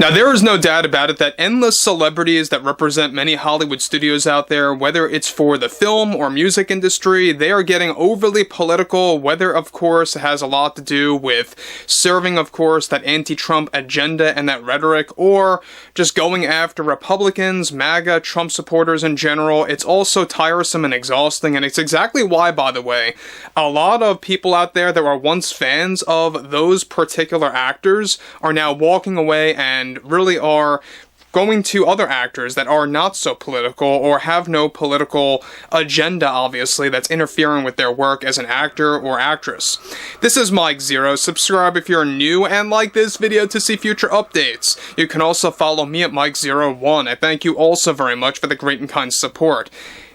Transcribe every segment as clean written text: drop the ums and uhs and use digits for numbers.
Now, there is no doubt about it that endless celebrities that represent many Hollywood studios out there, whether it's for the film or music industry, they are getting overly political, whether, of course, it has a lot to do with serving, of course, that anti-Trump agenda and that rhetoric, or just going after Republicans, MAGA, Trump supporters in general. It's also tiresome and exhausting, and it's exactly why, by the way, a lot of people out there that were once fans of those particular actors are now walking away and really are going to other actors that are not so political or have no political agenda, obviously, that's interfering with their work as an actor or actress. This is Mike Zero. Subscribe if you're new and like this video to see future updates. You can also follow me at Mike01. I thank you also very much for the great and kind support.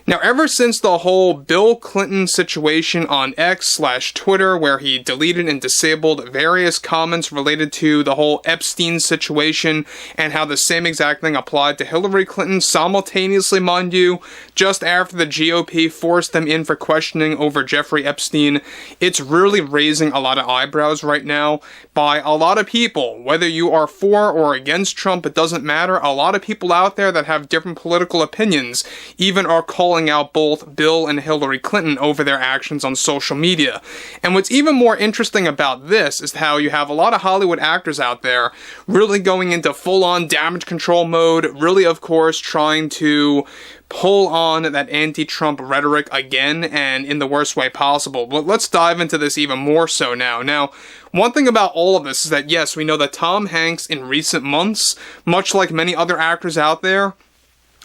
Now, ever since the whole Bill Clinton situation on X/Twitter, where he deleted and disabled various comments related to the whole Epstein situation, and how the same exact thing applied to Hillary Clinton simultaneously, mind you, just after the GOP forced them in for questioning over Jeffrey Epstein, it's really raising a lot of eyebrows right now by a lot of people. Whether you are for or against Trump, it doesn't matter. A lot of people out there that have different political opinions even are calling out both Bill and Hillary Clinton over their actions on social media. And what's even more interesting about this is how you have a lot of Hollywood actors out there really going into full-on damage control mode, really, of course, trying to pull on that anti-Trump rhetoric again, and in the worst way possible. But let's dive into this even more so now. Now, one thing about all of this is that, yes, we know that Tom Hanks in recent months, much like many other actors out there,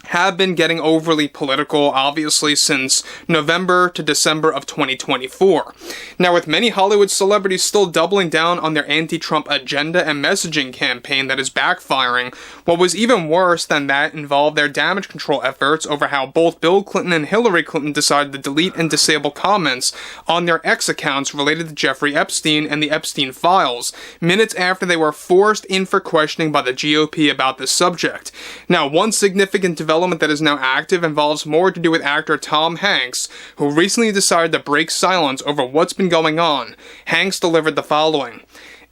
have been getting overly political, obviously, since November to December of 2024. Now, with many Hollywood celebrities still doubling down on their anti-Trump agenda and messaging campaign that is backfiring, what was even worse than that involved their damage control efforts over how both Bill Clinton and Hillary Clinton decided to delete and disable comments on their X accounts related to Jeffrey Epstein and the Epstein files, minutes after they were forced in for questioning by the GOP about this subject. Now, one significant development that is now active involves more to do with actor Tom Hanks, who recently decided to break silence over what's been going on. Hanks delivered the following: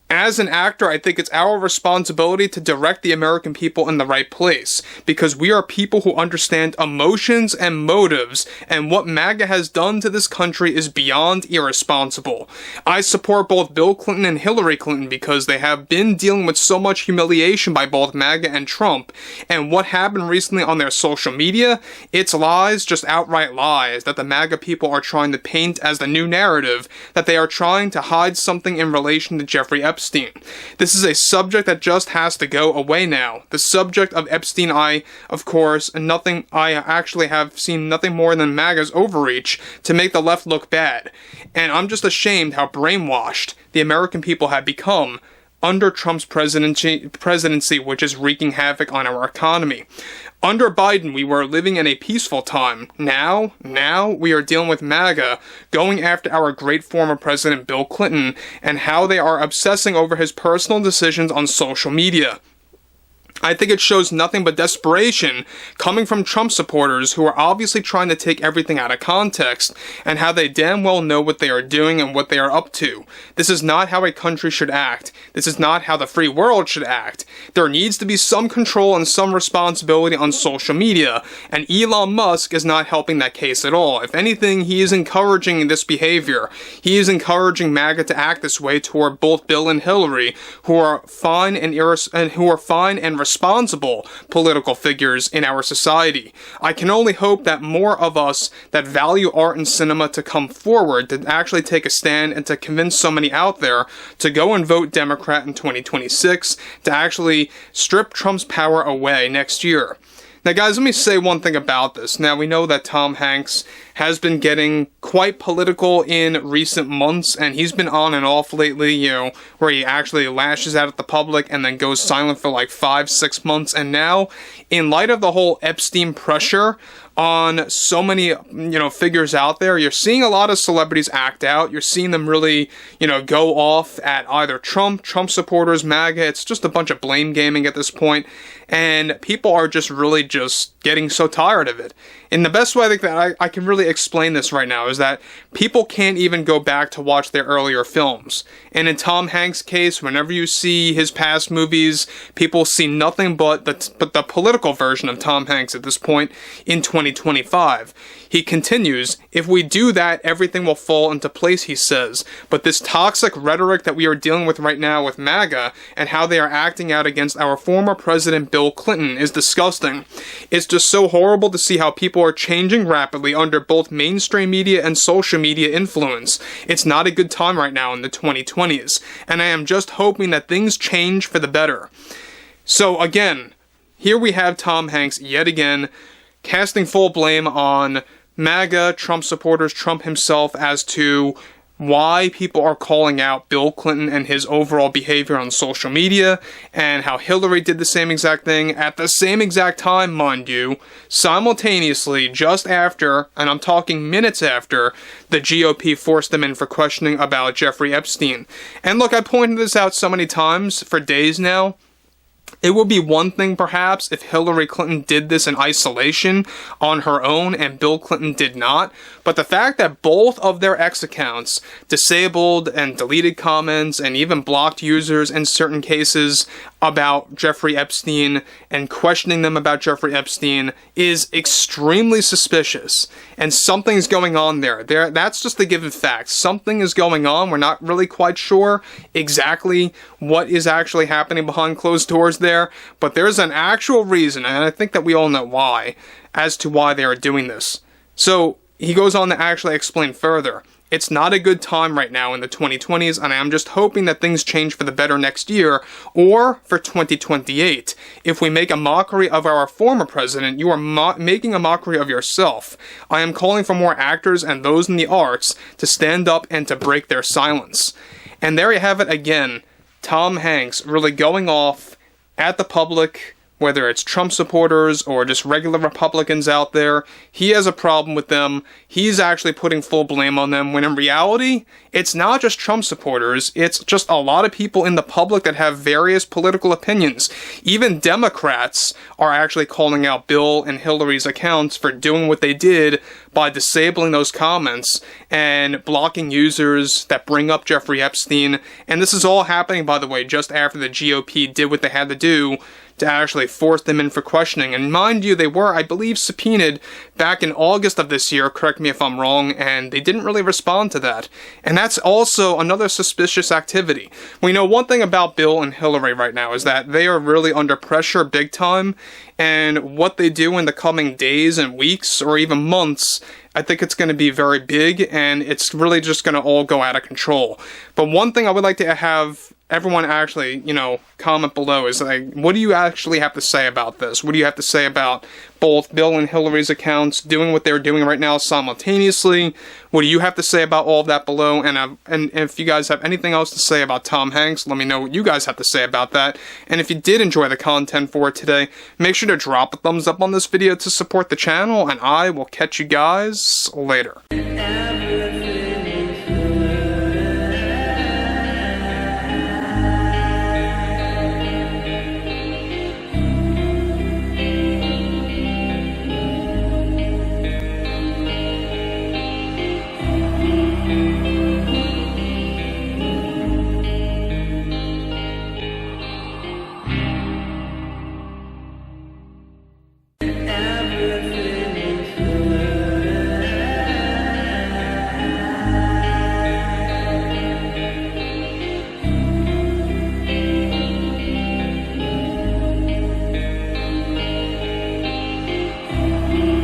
"As an actor, I think it's our responsibility to direct the American people in the right place, because we are people who understand emotions and motives, and what MAGA has done to this country is beyond irresponsible. I support both Bill Clinton and Hillary Clinton because they have been dealing with so much humiliation by both MAGA and Trump, and what happened recently on their social media, it's lies, just outright lies, that the MAGA people are trying to paint as the new narrative, that they are trying to hide something in relation to Jeffrey Epstein. This is a subject that just has to go away now. The subject of Epstein, I actually have seen nothing more than MAGA's overreach to make the left look bad. And I'm just ashamed how brainwashed the American people have become under Trump's presidency, which is wreaking havoc on our economy. Under Biden, we were living in a peaceful time. Now we are dealing with MAGA going after our great former president Bill Clinton and how they are obsessing over his personal decisions on social media. I think it shows nothing but desperation coming from Trump supporters who are obviously trying to take everything out of context, and how they damn well know what they are doing and what they are up to. This is not how a country should act. This is not how the free world should act. There needs to be some control and some responsibility on social media, and Elon Musk is not helping that case at all. If anything, he is encouraging this behavior. He is encouraging MAGA to act this way toward both Bill and Hillary, who are fine and responsible political figures in our society. I can only hope that more of us that value art and cinema to come forward, to actually take a stand and to convince so many out there to go and vote Democrat in 2026, to actually strip Trump's power away next year. Now, guys, let me say one thing about this. Now, we know that Tom Hanks has been getting quite political in recent months, and he's been on and off lately, where he actually lashes out at the public and then goes silent for like 5-6 months. And now, in light of the whole Epstein pressure, on so many, figures out there. You're seeing a lot of celebrities act out. You're seeing them really, go off at either Trump supporters, MAGA. It's just a bunch of blame gaming at this point. And people are just really just getting so tired of it. And the best way I think that I can really explain this right now is that people can't even go back to watch their earlier films. And in Tom Hanks' case, whenever you see his past movies, people see nothing but the political version of Tom Hanks at this point in 2025. He continues, "If we do that, everything will fall into place," he says. But this toxic rhetoric that we are dealing with right now with MAGA and how they are acting out against our former president Bill Clinton is disgusting. It's just so horrible to see how people are changing rapidly under both mainstream media and social media influence. It's not a good time right now in the 2020s, and I am just hoping that things change for the better. So again, here we have Tom Hanks yet again casting full blame on MAGA, Trump supporters, Trump himself, as to why people are calling out Bill Clinton and his overall behavior on social media, and how Hillary did the same exact thing at the same exact time, mind you, simultaneously, just after, and I'm talking minutes after, the GOP forced them in for questioning about Jeffrey Epstein. And look, I pointed this out so many times for days now. It would be one thing, perhaps, if Hillary Clinton did this in isolation on her own and Bill Clinton did not, but the fact that both of their X accounts disabled and deleted comments and even blocked users in certain cases about Jeffrey Epstein and questioning them about Jeffrey Epstein is extremely suspicious, and something's going on there. That's just the given fact. Something is going on. We're not really quite sure exactly what is actually happening behind closed doors there, but there's an actual reason, and I think that we all know why, as to why they are doing this. So he goes on to actually explain further. It's not a good time right now in the 2020s, and I am just hoping that things change for the better next year, or for 2028. If we make a mockery of our former president, you are making a mockery of yourself. I am calling for more actors and those in the arts to stand up and to break their silence. And there you have it again. Tom Hanks really going off at the public, whether it's Trump supporters or just regular Republicans out there. He has a problem with them. He's actually putting full blame on them, when in reality, it's not just Trump supporters. It's just a lot of people in the public that have various political opinions. Even Democrats are actually calling out Bill and Hillary's accounts for doing what they did by disabling those comments and blocking users that bring up Jeffrey Epstein. And this is all happening, by the way, just after the GOP did what they had to do to actually force them in for questioning. And mind you, they were, I believe, subpoenaed back in August of this year, correct me if I'm wrong, and they didn't really respond to that. And that's also another suspicious activity. We know one thing about Bill and Hillary right now is that they are really under pressure big time, and what they do in the coming days and weeks or even months, I think it's going to be very big, and it's really just going to all go out of control. But one thing I would like to have everyone actually, comment below is like, what do you actually have to say about this? What do you have to say about both Bill and Hillary's accounts doing what they're doing right now simultaneously? What do you have to say about all of that below? And if you guys have anything else to say about Tom Hanks, let me know what you guys have to say about that. And if you did enjoy the content for today, make sure to drop a thumbs up on this video to support the channel, and I will catch you guys later.